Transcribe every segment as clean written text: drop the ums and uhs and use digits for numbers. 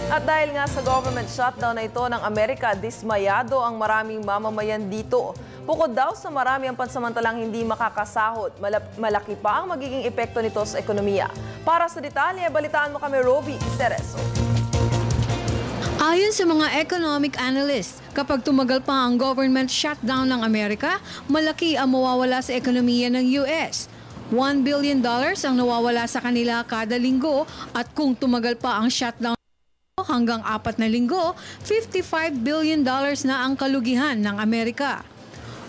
At dahil nga sa government shutdown na ito ng Amerika, dismayado ang maraming mamamayan dito. Bukod daw sa marami ang pansamantalang hindi makakasahod, malaki pa ang magiging epekto nito sa ekonomiya. Para sa detalye, balitaan mo kami, Roby Cerezo. Ayon sa mga economic analysts, kapag tumagal pa ang government shutdown ng Amerika, malaki ang mawawala sa ekonomiya ng US. $1 billion ang nawawala sa kanila kada linggo at kung tumagal pa ang shutdown hanggang 4 na linggo, $55 billion na ang kalugihan ng Amerika.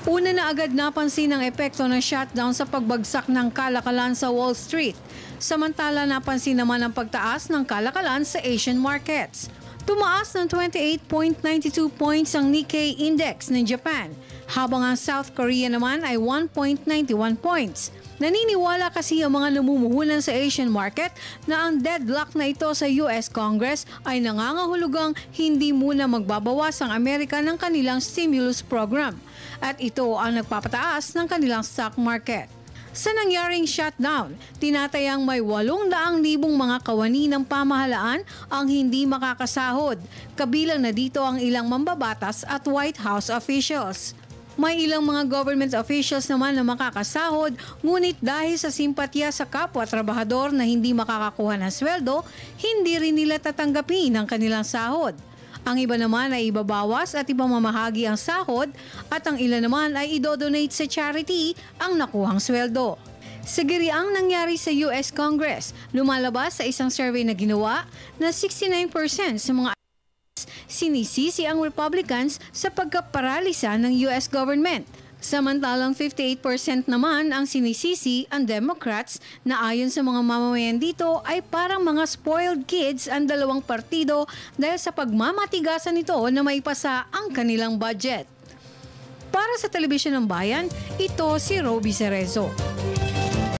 Una na agad napansin ang epekto ng shutdown sa pagbagsak ng kalakalan sa Wall Street. Samantala napansin naman ang pagtaas ng kalakalan sa Asian markets. Tumaas ng 28.92 points ang Nikkei Index ng Japan, habang ang South Korea naman ay 1.91 points. Naniniwala kasi ang mga namumuhunan sa Asian market na ang deadlock na ito sa US Congress ay nangangahulugang hindi muna magbabawas ang Amerika ng kanilang stimulus program. At ito ang nagpapataas ng kanilang stock market. Sa nangyaring shutdown, tinatayang may 800,000 mga kawani ng pamahalaan ang hindi makakasahod. Kabilang na dito ang ilang mambabatas at White House officials. May ilang mga government officials naman na makakasahod, ngunit dahil sa simpatya sa kapwa-trabahador na hindi makakakuha ng sweldo, hindi rin nila tatanggapin ang kanilang sahod. Ang iba naman ay ibabawas at ipamamahagi ang sahod at ang ilan naman ay idodonate sa charity ang nakuhang sweldo. Sa giriang nangyari sa US Congress, lumalabas sa isang survey na ginawa na 69% sa mga sinisisi ang Republicans sa pagkaparalisa ng US government. Samantalang 58% naman ang sinisisi ang Democrats na ayon sa mga mamamayan dito ay parang mga spoiled kids ang dalawang partido dahil sa pagmamatigasan nito na maipasa ang kanilang budget. Para sa Telebisyon ng Bayan, ito si Roby Cerezo.